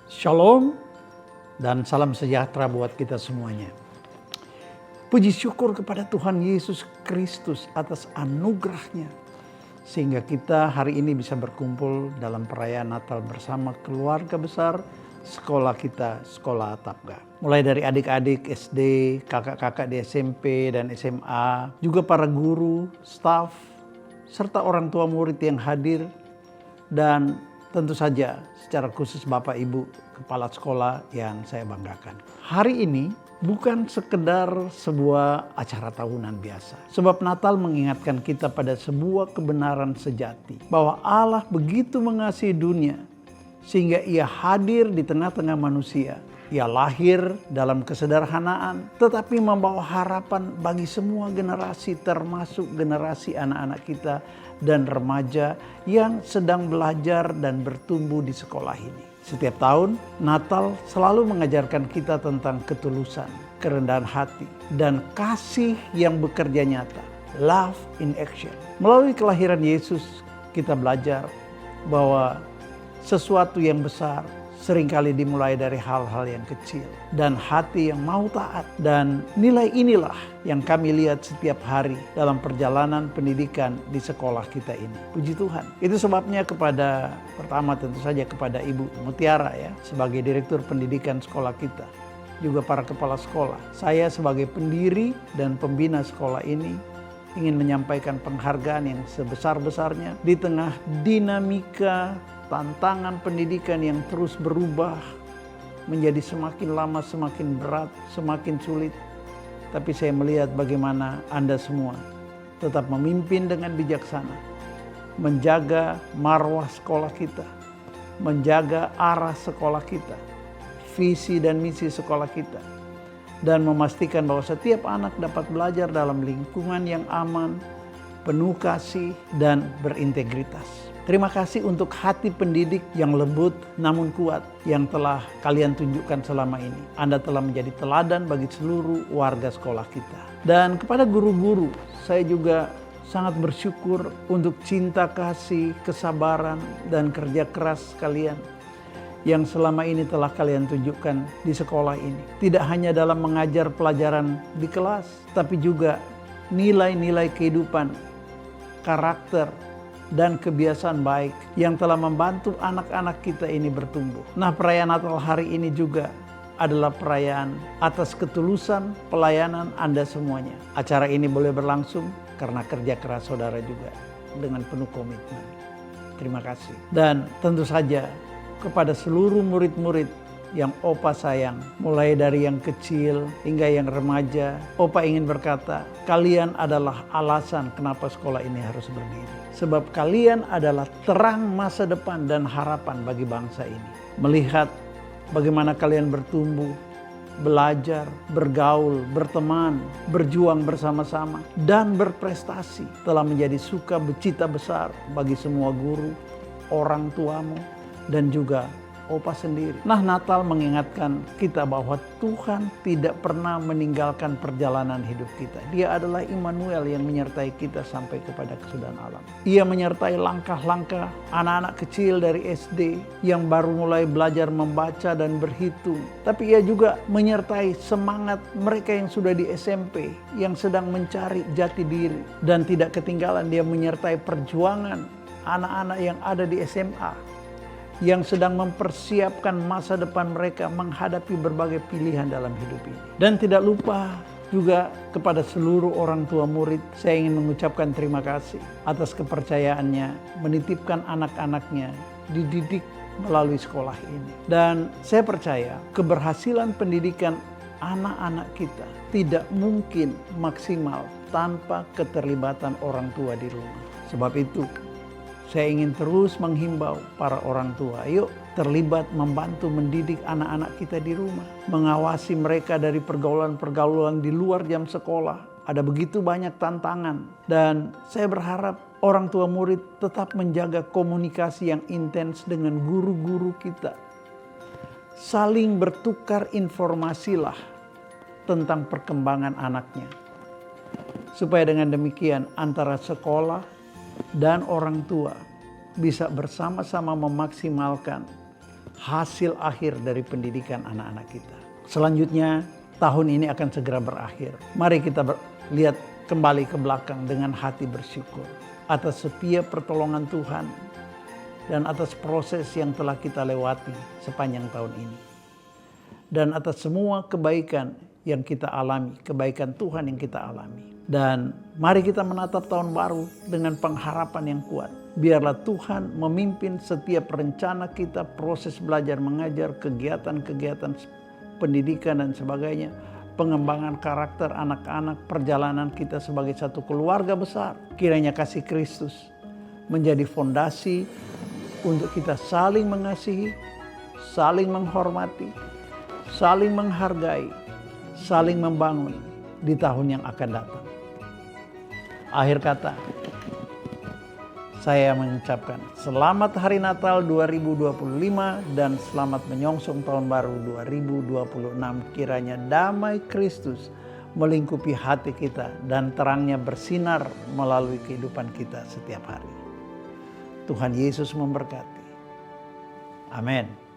Shalom dan salam sejahtera buat kita semuanya. Puji syukur kepada Tuhan Yesus Kristus atas anugerahnya. Sehingga kita hari ini bisa berkumpul dalam perayaan Natal bersama keluarga besar sekolah kita, Sekolah Atapga. Mulai dari adik-adik SD, kakak-kakak di SMP dan SMA, juga para guru, staf, serta orang tua murid yang hadir, dan tentu saja secara khusus Bapak Ibu Kepala Sekolah yang saya banggakan. Hari ini bukan sekedar sebuah acara tahunan biasa. Sebab Natal mengingatkan kita pada sebuah kebenaran sejati. Bahwa Allah begitu mengasihi dunia sehingga ia hadir di tengah-tengah manusia. Ia lahir dalam kesederhanaan tetapi membawa harapan bagi semua generasi, termasuk generasi anak-anak kita dan remaja yang sedang belajar dan bertumbuh di sekolah ini. Setiap tahun Natal selalu mengajarkan kita tentang ketulusan, kerendahan hati, dan kasih yang bekerja nyata. Love in action. Melalui kelahiran Yesus kita belajar bahwa sesuatu yang besar seringkali dimulai dari hal-hal yang kecil. Dan hati yang mau taat. Dan nilai inilah yang kami lihat setiap hari dalam perjalanan pendidikan di sekolah kita ini. Puji Tuhan. Itu sebabnya pertama tentu saja kepada Ibu Mutiara ya, sebagai Direktur Pendidikan sekolah kita. Juga para kepala sekolah. Saya sebagai pendiri dan pembina sekolah ini ingin menyampaikan penghargaan yang sebesar-besarnya di tengah dinamika tantangan pendidikan yang terus berubah menjadi semakin lama semakin berat, semakin sulit. Tapi saya melihat bagaimana Anda semua tetap memimpin dengan bijaksana, menjaga marwah sekolah kita, menjaga arah sekolah kita, visi dan misi sekolah kita, dan memastikan bahwa setiap anak dapat belajar dalam lingkungan yang aman, penuh kasih, dan berintegritas. Terima kasih untuk hati pendidik yang lembut namun kuat yang telah kalian tunjukkan selama ini. Anda telah menjadi teladan bagi seluruh warga sekolah kita. Dan kepada guru-guru, saya juga sangat bersyukur untuk cinta kasih, kesabaran, dan kerja keras kalian yang selama ini telah kalian tunjukkan di sekolah ini. Tidak hanya dalam mengajar pelajaran di kelas, tapi juga nilai-nilai kehidupan, karakter, dan kebiasaan baik yang telah membantu anak-anak kita ini bertumbuh. Nah, perayaan Natal hari ini juga adalah perayaan atas ketulusan pelayanan Anda semuanya. Acara ini boleh berlangsung karena kerja keras saudara juga dengan penuh komitmen. Terima kasih. Dan tentu saja kepada seluruh murid-murid yang Opa sayang, mulai dari yang kecil hingga yang remaja, Opa ingin berkata, kalian adalah alasan kenapa sekolah ini harus berdiri. Sebab kalian adalah terang masa depan dan harapan bagi bangsa ini. Melihat bagaimana kalian bertumbuh, belajar, bergaul, berteman, berjuang bersama-sama, dan berprestasi telah menjadi suka becita besar bagi semua guru, orang tuamu, dan juga Opa sendiri. Nah, Natal mengingatkan kita bahwa Tuhan tidak pernah meninggalkan perjalanan hidup kita. Dia adalah Immanuel yang menyertai kita sampai kepada kesudahan alam. Ia menyertai langkah-langkah anak-anak kecil dari SD yang baru mulai belajar membaca dan berhitung. Tapi ia juga menyertai semangat mereka yang sudah di SMP, yang sedang mencari jati diri. Dan tidak ketinggalan dia menyertai perjuangan anak-anak yang ada di SMA, yang sedang mempersiapkan masa depan mereka menghadapi berbagai pilihan dalam hidup ini. Dan tidak lupa juga kepada seluruh orang tua murid, saya ingin mengucapkan terima kasih atas kepercayaannya menitipkan anak-anaknya dididik melalui sekolah ini. Dan saya percaya keberhasilan pendidikan anak-anak kita tidak mungkin maksimal tanpa keterlibatan orang tua di rumah. Sebab itu, saya ingin terus menghimbau para orang tua, ayo terlibat membantu mendidik anak-anak kita di rumah. Mengawasi mereka dari pergaulan-pergaulan di luar jam sekolah. Ada begitu banyak tantangan. Dan saya berharap orang tua murid tetap menjaga komunikasi yang intens dengan guru-guru kita. Saling bertukar informasilah tentang perkembangan anaknya. Supaya dengan demikian antara sekolah dan orang tua bisa bersama-sama memaksimalkan hasil akhir dari pendidikan anak-anak kita. Selanjutnya, tahun ini akan segera berakhir. Mari kita lihat kembali ke belakang dengan hati bersyukur atas setiap pertolongan Tuhan dan atas proses yang telah kita lewati sepanjang tahun ini. Dan atas semua kebaikan yang kita alami, kebaikan Tuhan yang kita alami. Dan mari kita menatap tahun baru dengan pengharapan yang kuat. Biarlah Tuhan memimpin setiap rencana kita, proses belajar mengajar, kegiatan-kegiatan pendidikan dan sebagainya, pengembangan karakter anak-anak, perjalanan kita sebagai satu keluarga besar. Kiranya kasih Kristus menjadi fondasi untuk kita saling mengasihi, saling menghormati, saling menghargai, saling membangun di tahun yang akan datang. Akhir kata, saya mengucapkan selamat Hari Natal 2025 dan selamat menyongsong tahun baru 2026. Kiranya damai Kristus melingkupi hati kita dan terangnya bersinar melalui kehidupan kita setiap hari. Tuhan Yesus memberkati. Amin.